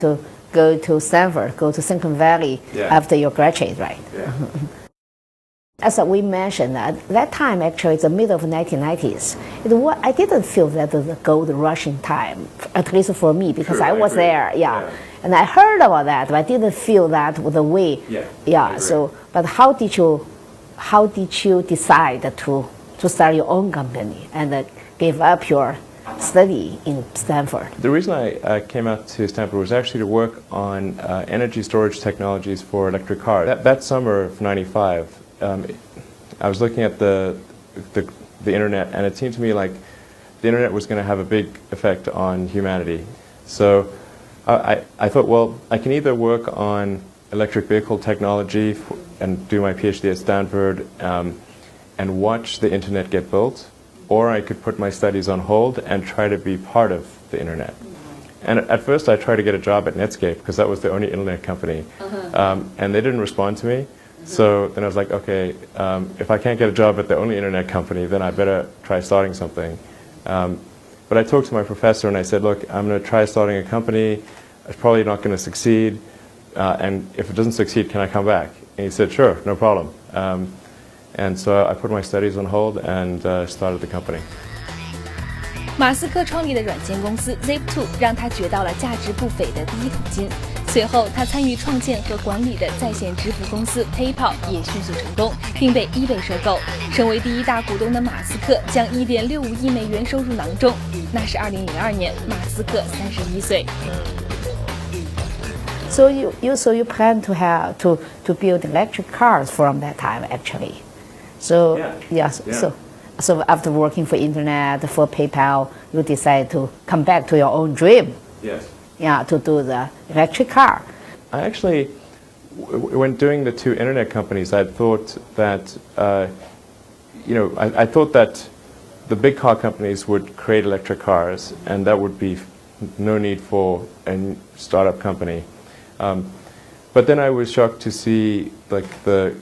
to go to Stanford, go to Silicon Valley after you graduate, right? Yeah. As we mentioned, at that time, actually, the middle of the 1990s, I didn't feel that the gold rush in time, at least for me, because True, I was agree. there, And I heard about that, but I didn't feel that the way. So, but how did you decide to start your own company and give up your study in Stanford? The reason I came out to Stanford was actually to work on energy storage technologies for electric cars. That summer of '95, I was looking at the internet, and it seemed to me like the internet was going to have a big effect on humanity. So I thought, well, I can either work on electric vehicle technology and do my PhD at Stanford and watch the internet get built, or I could put my studies on hold and try to be part of the internet. And at first I tried to get a job at Netscape because that was the only internet company, and they didn't respond to me. So then I was like, okay, if I can't get a job at the only internet company, then I better try starting something. But I talked to my professor and I said, look, I'm going to try starting a company. It's probably not going to succeed. And if it doesn't succeed, can I come back? And he said, sure, no problem. And so I put my studies on hold and started the company. 马斯克创立的软件公司 Zip2 让他掘到了价值不菲的第一桶金。随后，他参与创建和管理的在线支付公司 PayPal 也迅速成功，并被eBay收购。成为第一大股东的马斯克将1.65亿美元收入囊中。那是2002年，马斯克31岁。So you plan to build electric cars from that time, actually. So So after working for internet, for PayPal, you decide to come back to your own dream. Yes. Yeah, to do the electric car. I actually, when doing the two internet companies, I thought that, I thought that the big car companies would create electric cars, and that would be no need for a startup company. But then I was shocked to see like the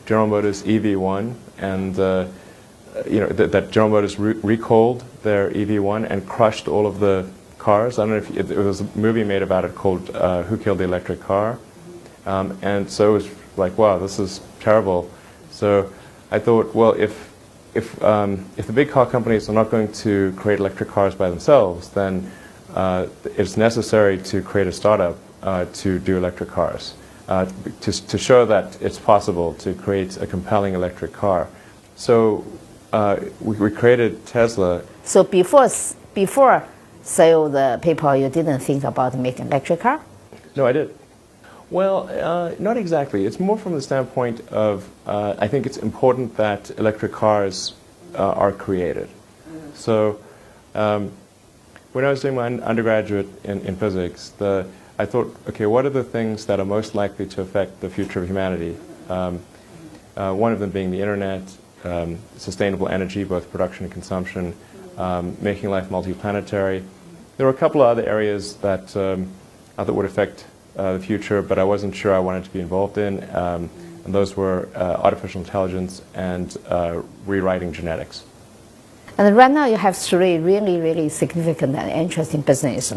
General Motors EV1, and that General Motors recalled their EV1 and crushed all of the cars. I don't know if it was a movie made about it called Who Killed the Electric Car? And so it was like, wow, this is terrible. So I thought, well, if the big car companies are not going to create electric cars by themselves, then it's necessary to create a startup to do electric cars. To show that it's possible to create a compelling electric car. So we created Tesla. So before sale the PayPal, you didn't think about making electric car? No, I did. Well, not exactly. It's more from the standpoint of I think it's important that electric cars are created. So when I was doing my undergraduate in physics, I thought, okay, what are the things that are most likely to affect the future of humanity? One of them being the internet, sustainable energy, both production and consumption, making life multiplanetary. There were a couple of other areas that I thought would affect the future, but I wasn't sure I wanted to be involved in, and those were artificial intelligence and rewriting genetics. And right now you have three really, really significant and interesting businesses.